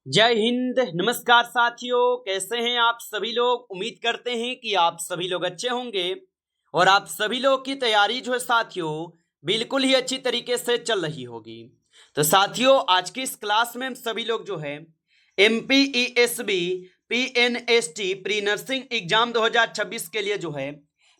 जय हिंद। नमस्कार साथियों, कैसे हैं आप सभी लोग। उम्मीद करते हैं कि आप सभी लोग अच्छे होंगे और आप सभी लोग की तैयारी जो है साथियों बिल्कुल ही अच्छी तरीके से चल रही होगी। तो साथियों, आज की इस क्लास में हम सभी लोग जो है MPESB PNST pre nursing exam 2026 के लिए जो है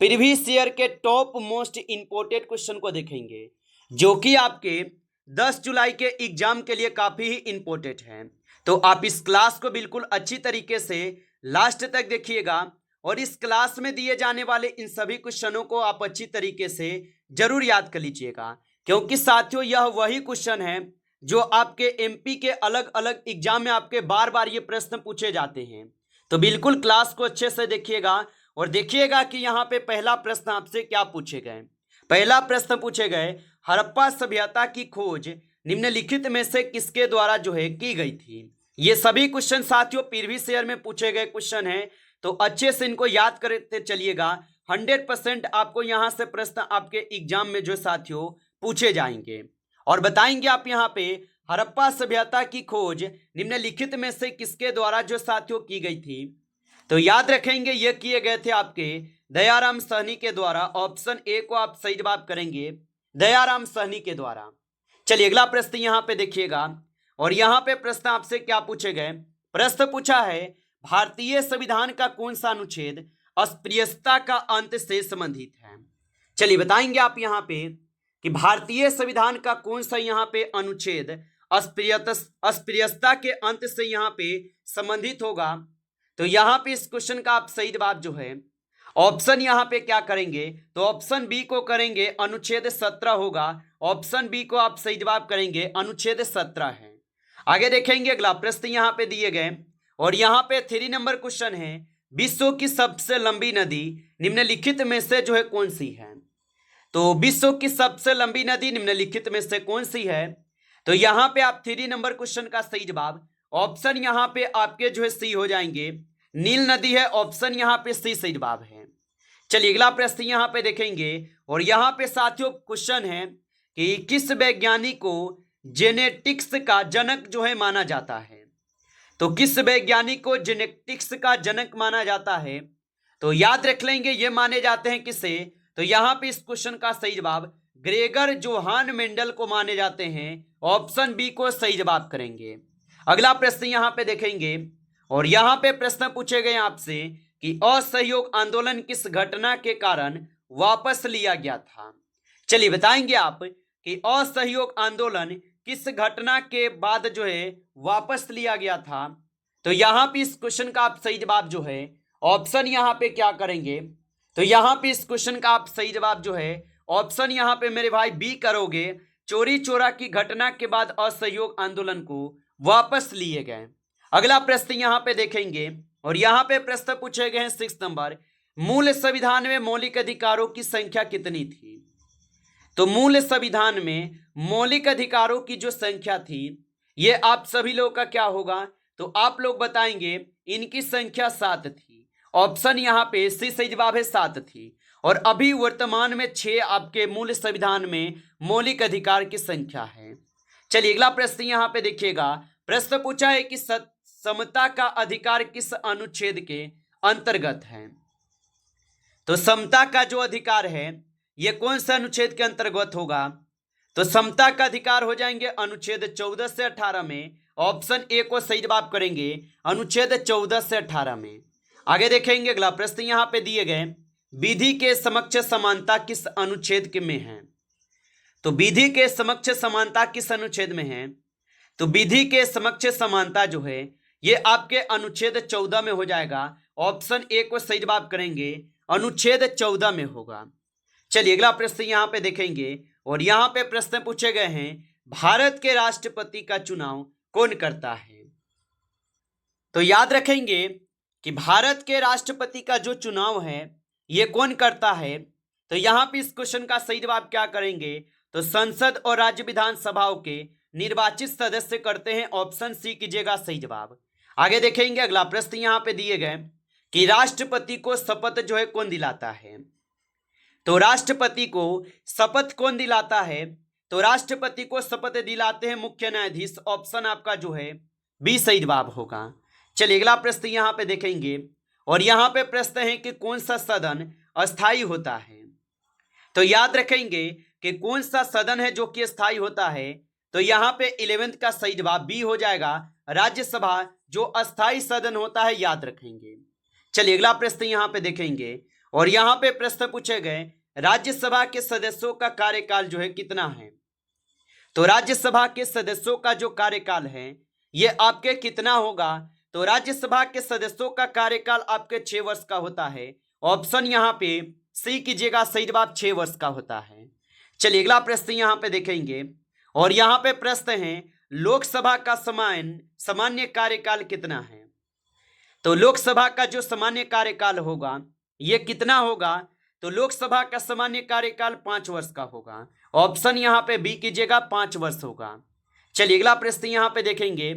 प्रीवियस ईयर के टॉप मोस्ट इंपोर्टेंट क्वेश्चन को देखेंगे, जो कि आपके 10 जुलाई के एग्जाम के लिए काफी ही इंपॉर्टेंट है। तो आप इस क्लास को बिल्कुल अच्छी तरीके से लास्ट तक देखिएगा और इस क्लास में दिए जाने वाले इन सभी क्वेश्चनों को आप अच्छी तरीके से जरूर याद कर लीजिएगा, क्योंकि साथियों यह वही क्वेश्चन है जो आपके एमपी के अलग अलग एग्जाम में आपके बार बार ये प्रश्न पूछे जाते हैं। तो बिल्कुल क्लास को अच्छे से देखिएगा और देखिएगा कि यहाँ पे पहला प्रश्न आपसे क्या पूछे गए। पहला प्रश्न पूछे गए, हड़प्पा सभ्यता की खोज निम्नलिखित में से किसके द्वारा जो है की गई थी। ये सभी क्वेश्चन साथियों प्रीवियस ईयर में पूछे गए क्वेश्चन हैं, तो अच्छे से इनको याद करते चलिएगा। 100% आपको यहां से प्रश्न आपके एग्जाम में जो साथियों पूछे जाएंगे और बताएंगे आप यहाँ पे हड़प्पा सभ्यता की खोज निम्नलिखित में से किसके द्वारा जो साथियों की गई थी। तो याद रखेंगे ये किए गए थे आपके दयाराम साहनी के द्वारा। ऑप्शन ए को आप सही जवाब करेंगे, दयाराम साहनी के द्वारा। चलिए अगला प्रश्न यहाँ पे देखिएगा और यहाँ पे प्रश्न आपसे क्या पूछे गए। प्रश्न पूछा है, भारतीय संविधान का कौन सा अनुच्छेद अस्पृश्यता का अंत से संबंधित है। चलिए बताएंगे आप यहाँ पे कि भारतीय संविधान का कौन सा यहाँ पे अनुच्छेद अस्पृश्यता के अंत से यहाँ पे संबंधित होगा। तो यहाँ पे इस क्वेश्चन का आप सही जवाब जो है ऑप्शन यहाँ पे क्या करेंगे, तो ऑप्शन बी को करेंगे, अनुच्छेद 17 होगा। ऑप्शन बी को आप सही जवाब करेंगे, अनुच्छेद 17 है। आगे देखेंगे अगला प्रश्न यहाँ पे दिए गए और यहाँ पे 3 नंबर क्वेश्चन है, विश्व की सबसे लंबी नदी निम्नलिखित में से जो है कौन सी है। तो विश्व की सबसे लंबी नदी निम्नलिखित में से कौन सी है। तो यहाँ पे आप 3 नंबर क्वेश्चन का सही जवाब ऑप्शन यहाँ पे आपके जो है सी हो जाएंगे, नील नदी है। ऑप्शन यहाँ पे सी सही जवाब है। चलिए अगला प्रश्न यहाँ पे देखेंगे और यहाँ पे साथियों क्वेश्चन है कि किस वैज्ञानिक को जेनेटिक्स का जनक जो है माना जाता है। तो किस वैज्ञानिक को जेनेटिक्स का जनक माना जाता है। तो याद रख लेंगे ये माने जाते हैं किसे। तो यहाँ पे इस क्वेश्चन का सही जवाब ग्रेगर जोहान मेंडल को माने जाते हैं। ऑप्शन बी को सही जवाब करेंगे। अगला प्रश्न यहाँ पे देखेंगे और यहाँ पे प्रश्न पूछे गए आपसे कि असहयोग आंदोलन किस घटना के कारण वापस लिया गया था। चलिए बताएंगे आप कि असहयोग आंदोलन किस घटना के बाद जो है वापस लिया गया था। तो यहाँ पे इस क्वेश्चन का आप सही जवाब जो है ऑप्शन यहाँ पे क्या करेंगे। तो यहाँ पे इस क्वेश्चन का आप सही जवाब जो है ऑप्शन यहाँ पे मेरे भाई बी करोगे, चोरी चोरा की घटना के बाद असहयोग आंदोलन को वापस लिए गए। अगला प्रश्न यहाँ पे देखेंगे और यहाँ पे प्रश्न पूछे गए हैं 6 नंबर, मूल संविधान में मौलिक अधिकारों की संख्या कितनी थी। तो मूल संविधान में मौलिक अधिकारों की जो संख्या थी ये आप सभी लोगों का क्या होगा, तो आप लोग बताएंगे इनकी संख्या 7 थी। ऑप्शन यहाँ पे सी सही जवाब है, 7 थी। और अभी वर्तमान में 6 आपके मूल संविधान में मौलिक अधिकार की संख्या है। चलिए अगला प्रश्न यहाँ पे देखिएगा। प्रश्न पूछा है कि समता का अधिकार किस अनुच्छेद के अंतर्गत है। तो समता का जो अधिकार है ये कौन सा अनुच्छेद के अंतर्गत होगा। तो समता का अधिकार हो जाएंगे अनुच्छेद 14 से 18 में। ऑप्शन ए को सही जवाब करेंगे, अनुच्छेद 14 से 18 में। आगे देखेंगे अगला प्रश्न यहाँ पे दिए गए, विधि के समक्ष समानता किस अनुच्छेद के में है। तो विधि के समक्ष समानता किस अनुच्छेद में है। तो विधि के समक्ष समानता जो है ये आपके अनुच्छेद 14 में हो जाएगा। ऑप्शन ए को सही जवाब करेंगे, अनुच्छेद 14 में होगा। चलिए अगला प्रश्न यहाँ पे देखेंगे और यहाँ पे प्रश्न पूछे गए हैं, भारत के राष्ट्रपति का चुनाव कौन करता है। तो याद रखेंगे कि भारत के राष्ट्रपति का जो चुनाव है ये कौन करता है। तो यहाँ पे इस क्वेश्चन का सही जवाब क्या करेंगे, तो संसद और राज्य विधानसभाओं के निर्वाचित सदस्य करते हैं। ऑप्शन सी कीजिएगा सही जवाब। आगे देखेंगे अगला प्रश्न यहाँ पे दिए गए कि राष्ट्रपति को शपथ जो है कौन दिलाता है। तो राष्ट्रपति को शपथ कौन दिलाता है। तो राष्ट्रपति को शपथ दिलाते हैं मुख्य न्यायाधीश। ऑप्शन आपका जो है बी सही जवाब होगा। चलिए अगला प्रश्न यहाँ पे देखेंगे और यहाँ पे प्रश्न है कि कौन सा सदन अस्थाई होता है। तो याद रखेंगे कि कौन सा सदन है जो कि अस्थाई होता है। तो यहाँ पे 11th का सही जवाब बी हो जाएगा, राज्यसभा जो अस्थाई सदन होता है, याद रखेंगे। चलिए अगला प्रश्न यहाँ पे देखेंगे और यहाँ पे प्रश्न पूछे गए राज्यसभा के सदस्यों का कार्यकाल जो है कितना है। तो राज्यसभा के सदस्यों का जो कार्यकाल है ये आपके कितना होगा। तो राज्यसभा के सदस्यों का कार्यकाल आपके 6 वर्ष का होता है। ऑप्शन यहाँ पे सी कीजिएगा, सही जवाब 6 वर्ष का होता है। चलिए अगला प्रश्न यहाँ पे देखेंगे और यहाँ पे प्रश्न है लोकसभा का सामान्य कार्यकाल कितना है। तो लोकसभा का जो सामान्य कार्यकाल होगा ये कितना होगा। तो लोकसभा का सामान्य कार्यकाल 5 वर्ष का होगा। ऑप्शन यहाँ पे बी कीजिएगा, 5 वर्ष होगा। चलिए अगला प्रश्न यहाँ पे देखेंगे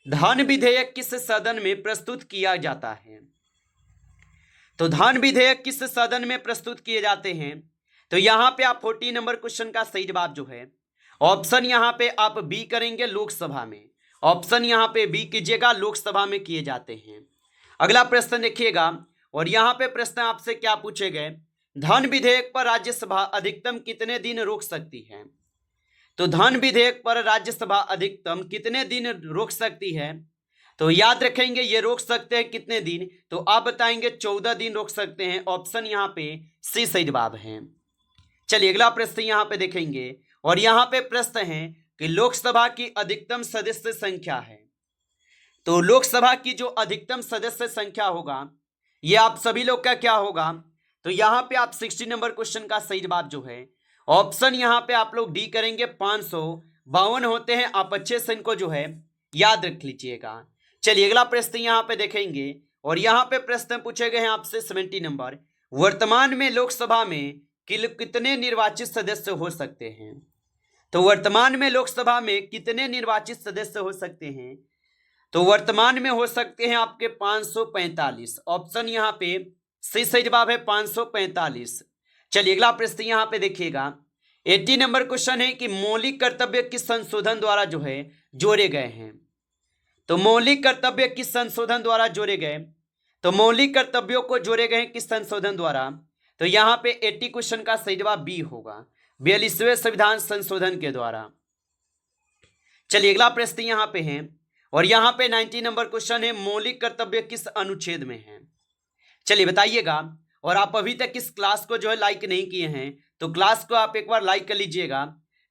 धन विधेयक किस सदन में प्रस्तुत किया जाता है। तो धन विधेयक किस सदन में प्रस्तुत किए जाते हैं। तो यहाँ पे आप 40 नंबर क्वेश्चन का सही जवाब जो है ऑप्शन यहाँ पे आप बी करेंगे, लोकसभा में। ऑप्शन यहाँ पे बी कीजिएगा, लोकसभा में किए जाते हैं। अगला प्रश्न देखिएगा और यहाँ पे प्रश्न आपसे क्या पूछे गए धन विधेयक पर राज्यसभा अधिकतम कितने दिन रोक सकती है। तो धन विधेयक पर राज्यसभा अधिकतम कितने दिन रोक सकती है। तो याद रखेंगे ये रोक सकते हैं कितने दिन। तो आप बताएंगे 14 दिन रोक सकते हैं। ऑप्शन यहाँ पे सी सही जवाब है। चलिए अगला प्रश्न यहाँ पे देखेंगे और यहाँ पे प्रश्न है कि लोकसभा की अधिकतम सदस्य संख्या है। तो लोकसभा की जो अधिकतम सदस्य संख्या होगा ये आप सभी लोग का क्या होगा। तो यहाँ पे आप 60 नंबर क्वेश्चन का सही जवाब जो है ऑप्शन यहाँ पे आप लोग डी करेंगे, 552 होते हैं। आप अच्छे से इनको जो है याद रख लीजिएगा। चलिए अगला प्रश्न यहाँ पे देखेंगे और यहाँ पे प्रश्न पूछे गए हैं आपसे 70 नंबर वर्तमान में लोकसभा में कितने निर्वाचित सदस्य हो सकते हैं। तो वर्तमान में लोकसभा में कितने निर्वाचित सदस्य हो सकते हैं। तो वर्तमान में हो सकते हैं आपके 545। ऑप्शन यहाँ पे सी सही जवाब है, 545। चलिए अगला प्रश्न यहाँ पे देखिएगा 80 नंबर क्वेश्चन है कि मौलिक कर्तव्य किस संशोधन द्वारा जो है जोड़े गए हैं। तो मौलिक कर्तव्य किस संशोधन द्वारा जोड़े गए। तो मौलिक कर्तव्यों को जोड़े गए किस संशोधन द्वारा। तो यहाँ पे 80 क्वेश्चन का सही जवाब बी होगा, 42वें संविधान संशोधन के द्वारा। चलिए अगला प्रश्न यहाँ पे है और यहाँ पे 90 नंबर क्वेश्चन है मौलिक कर्तव्य किस अनुच्छेद में है। चलिए बताइएगा और आप अभी तक इस क्लास को जो है लाइक नहीं किए हैं तो क्लास को आप एक बार लाइक कर लीजिएगा।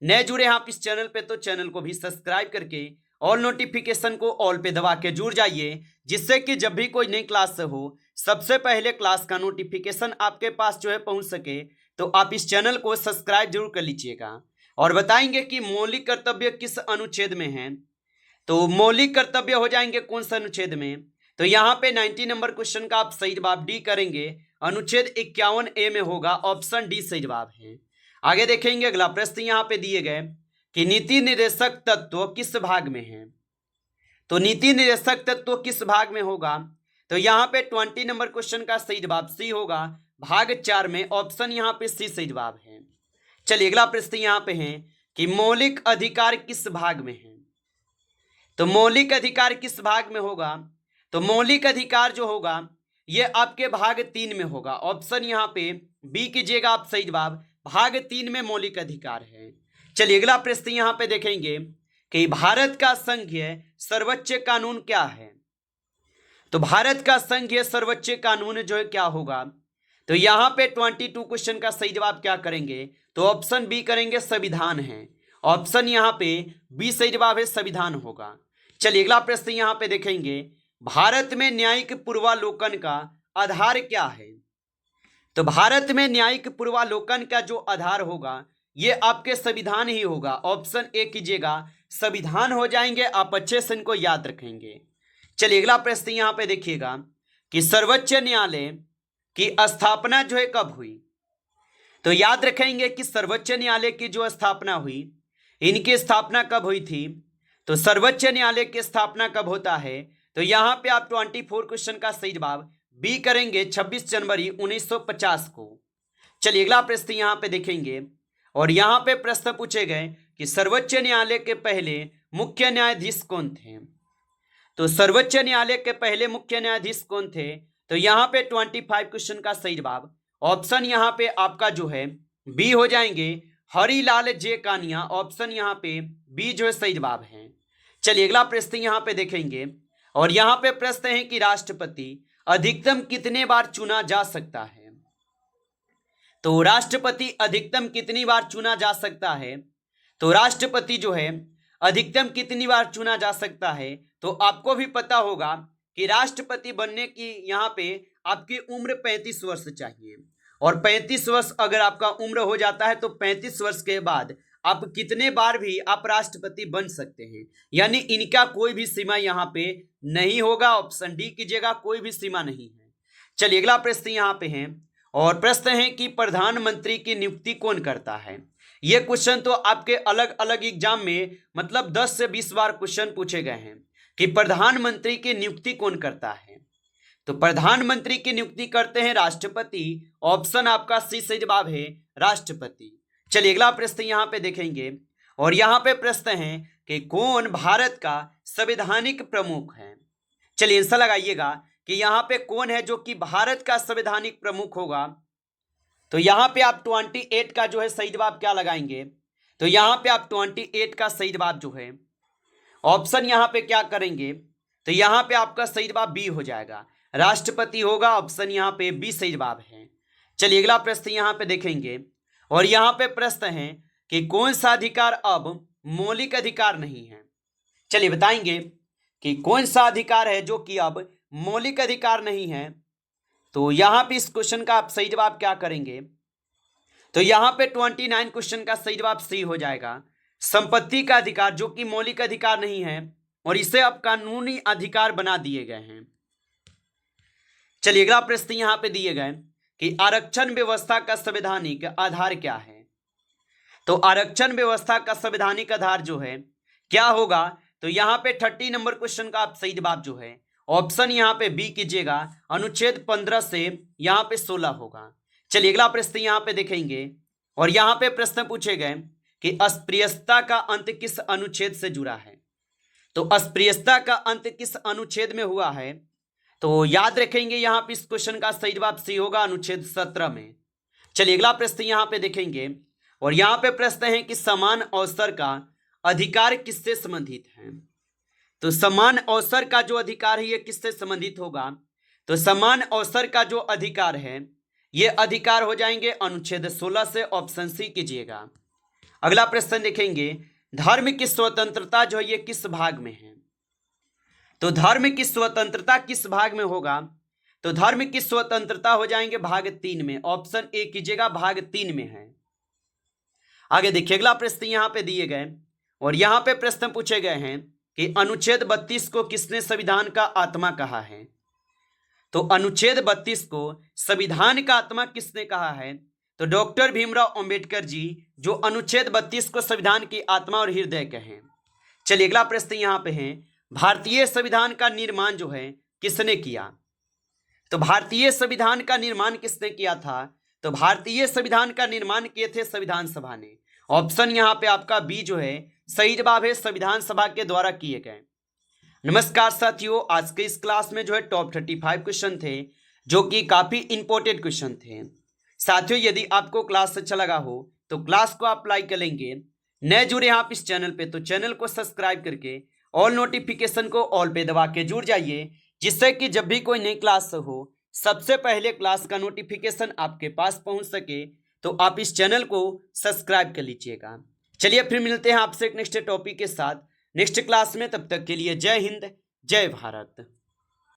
नए जुड़े हैं आप इस चैनल पे तो चैनल को भी सब्सक्राइब करके ऑल नोटिफिकेशन को ऑल पे दबा के जुड़ जाइए, जिससे कि जब भी कोई नई क्लास हो सबसे पहले क्लास का नोटिफिकेशन आपके पास जो है पहुंच सके। तो आप इस चैनल को सब्सक्राइब जरूर कर लीजिएगा और बताएंगे कि मौलिक कर्तव्य किस अनुच्छेद में है। तो मौलिक कर्तव्य हो जाएंगे कौन सा अनुच्छेद में। तो यहाँ पे 90 नंबर क्वेश्चन का आप सही जवाब डी करेंगे, अनुच्छेद 51A में होगा। ऑप्शन डी सही जवाब है। आगे देखेंगे अगला प्रश्न यहाँ पे दिए गए कि नीति निर्देशक तत्व किस भाग में है। तो नीति निर्देशक तत्व किस भाग में होगा। तो यहाँ पे 20 नंबर क्वेश्चन का सही जवाब सी होगा, भाग 4 में। ऑप्शन यहाँ पे सी सही जवाब है। चलिए अगला प्रश्न यहाँ पे है कि मौलिक अधिकार किस भाग में है। तो मौलिक अधिकार किस भाग में होगा। तो मौलिक अधिकार जो होगा ये आपके भाग 3 में होगा। ऑप्शन यहाँ पे बी कीजिएगा आप सही जवाब, भाग 3 में मौलिक अधिकार है। चलिए अगला प्रश्न यहाँ पे देखेंगे कि भारत का संघीय सर्वोच्च कानून क्या है। तो भारत का संघीय सर्वोच्च कानून जो है क्या होगा। तो यहाँ पे 22 क्वेश्चन का सही जवाब क्या करेंगे। तो ऑप्शन बी करेंगे, संविधान है। ऑप्शन यहाँ पे बी सही जवाब है, संविधान होगा। चलिए अगला प्रश्न यहाँ पे देखेंगे भारत में न्यायिक पूर्वालोकन का आधार क्या है। तो भारत में न्यायिक पूर्वालोकन का जो आधार होगा ये आपके संविधान ही होगा। ऑप्शन ए कीजिएगा, संविधान हो जाएंगे। आप अच्छे से इनको याद रखेंगे। चलिए अगला प्रश्न यहाँ पे देखिएगा कि सर्वोच्च न्यायालय की स्थापना जो है कब हुई। तो याद रखेंगे कि सर्वोच्च न्यायालय की जो स्थापना हुई, इनकी स्थापना कब हुई थी। तो सर्वोच्च न्यायालय की स्थापना कब होता है। तो यहाँ पे आप 24 क्वेश्चन का सही जवाब बी करेंगे, 26 जनवरी 1950 को। चलिए अगला प्रश्न यहाँ पे देखेंगे और यहाँ पे प्रश्न पूछे गए कि सर्वोच्च न्यायालय के पहले मुख्य न्यायाधीश कौन थे। तो सर्वोच्च न्यायालय के पहले मुख्य न्यायाधीश कौन थे? तो यहाँ पे 25 क्वेश्चन का सही जवाब ऑप्शन यहाँ पे आपका जो है बी हो जाएंगे, हरिलाल जे कानिया। ऑप्शन यहाँ पे बी जो है सही जवाब है। चलिए अगला प्रश्न यहाँ पे देखेंगे, और यहाँ पे प्रश्न है कि राष्ट्रपति अधिकतम कितने बार चुना जा सकता है? तो राष्ट्रपति अधिकतम कितनी बार चुना जा सकता है? तो राष्ट्रपति जो है अधिकतम कितनी बार चुना जा सकता है? तो आपको भी पता होगा कि राष्ट्रपति बनने की यहाँ पे आपकी उम्र 35 वर्ष चाहिए, और 35 वर्ष अगर आपका उम्र हो जाता है तो 35 वर्ष के बाद आप कितने बार भी आप राष्ट्रपति बन सकते हैं, यानी इनका कोई भी सीमा यहाँ पे नहीं होगा। ऑप्शन डी कीजिएगा, कोई भी सीमा नहीं है। चलिए अगला प्रश्न यहाँ पे है, और प्रश्न है कि प्रधानमंत्री की नियुक्ति कौन करता है? ये क्वेश्चन तो आपके अलग अलग एग्जाम में मतलब 10 से 20 बार क्वेश्चन पूछे गए हैं कि प्रधानमंत्री की नियुक्ति कौन करता है। तो प्रधानमंत्री की नियुक्ति करते हैं राष्ट्रपति। ऑप्शन आपका सी सही जवाब है, राष्ट्रपति। चलिए अगला प्रश्न यहाँ पे देखेंगे, और यहाँ पे प्रश्न है कि कौन भारत का संवैधानिक प्रमुख है? चलिए आंसर लगाइएगा कि यहाँ पे कौन है जो कि भारत का संवैधानिक प्रमुख होगा। तो यहाँ पे आप 28 का जो है सही जवाब क्या लगाएंगे? तो यहाँ पे आप 28 का सही जवाब जो है ऑप्शन यहाँ पे क्या करेंगे? तो यहाँ पे आपका सही जवाब बी हो जाएगा, राष्ट्रपति होगा। ऑप्शन यहाँ पे बी सही जवाब है। चलिए अगला प्रश्न यहाँ पे देखेंगे, और यहाँ पे प्रश्न है कि कौन सा अधिकार अब मौलिक अधिकार नहीं है? चलिए बताएंगे कि कौन सा अधिकार है जो कि अब मौलिक अधिकार नहीं है। तो यहाँ पे इस क्वेश्चन का आप सही जवाब क्या करेंगे? तो यहाँ पे 29 क्वेश्चन का सही जवाब सी हो जाएगा, संपत्ति का अधिकार, जो कि मौलिक अधिकार नहीं है और इसे अब कानूनी अधिकार बना दिए गए हैं। चलिए अगला प्रश्न यहाँ पे दिए गए कि आरक्षण व्यवस्था का संवैधानिक आधार क्या है? तो आरक्षण व्यवस्था का संवैधानिक आधार जो है क्या होगा? तो यहाँ पे 30 नंबर क्वेश्चन का आप सही जवाब जो है ऑप्शन यहाँ पे बी कीजिएगा, अनुच्छेद 15 से यहाँ पे 16 होगा। चलिए अगला प्रश्न यहाँ पे देखेंगे, और यहाँ पे प्रश्न पूछे गए कि अस्पृश्यता का अंत किस अनुच्छेद से जुड़ा है? तो अस्पृश्यता का अंत किस अनुच्छेद में हुआ है? तो याद रखेंगे यहाँ पे इस क्वेश्चन का सही जवाब सी होगा, अनुच्छेद 17 में। चलिए अगला प्रश्न यहाँ पे देखेंगे, और यहाँ पे प्रश्न है कि समान अवसर का अधिकार किससे संबंधित है? तो समान अवसर का जो अधिकार है ये किससे संबंधित होगा? तो समान अवसर का जो अधिकार है ये अधिकार हो जाएंगे अनुच्छेद 16 से। ऑप्शन सी कीजिएगा। अगला प्रश्न देखेंगे, धर्म की स्वतंत्रता जो है ये किस भाग में है? तो धर्म की स्वतंत्रता किस भाग में होगा? तो धर्म की स्वतंत्रता हो जाएंगे भाग 3 में। ऑप्शन ए कीजिएगा, भाग 3 में है। आगे देखिए अगला प्रश्न यहाँ पे दिए गए, और यहाँ पे प्रश्न पूछे गए हैं कि अनुच्छेद 32 को किसने संविधान का आत्मा कहा है? तो अनुच्छेद 32 को संविधान का आत्मा किसने कहा है? तो डॉक्टर भीमराव अंबेडकर जी जो अनुच्छेद 32 को संविधान की आत्मा और हृदय कहें। चलिए अगला प्रश्न यहाँ पे है, भारतीय संविधान का निर्माण जो है किसने किया? तो भारतीय संविधान का निर्माण किसने किया था? तो भारतीय संविधान का निर्माण किए थे संविधान सभा ने। ऑप्शन यहाँ पे आपका बी जो है सही जवाब है, संविधान सभा के द्वारा किए गए। नमस्कार साथियों, आज के इस क्लास में जो है टॉप 35 क्वेश्चन थे जो कि काफी इंपॉर्टेंट क्वेश्चन थे। साथियों यदि आपको क्लास अच्छा लगा हो तो क्लास को आप लाइक करेंगे, नए जुड़े आप इस चैनल पे तो चैनल को सब्सक्राइब करके ऑल नोटिफिकेशन को ऑल पे दबा के जुड़ जाइए, जिससे कि जब भी कोई नई क्लास हो सबसे पहले क्लास का नोटिफिकेशन आपके पास पहुंच सके। तो आप इस चैनल को सब्सक्राइब कर लीजिएगा। चलिए फिर मिलते हैं आपसे एक नेक्स्ट टॉपिक के साथ नेक्स्ट क्लास में। तब तक के लिए जय हिंद, जय भारत।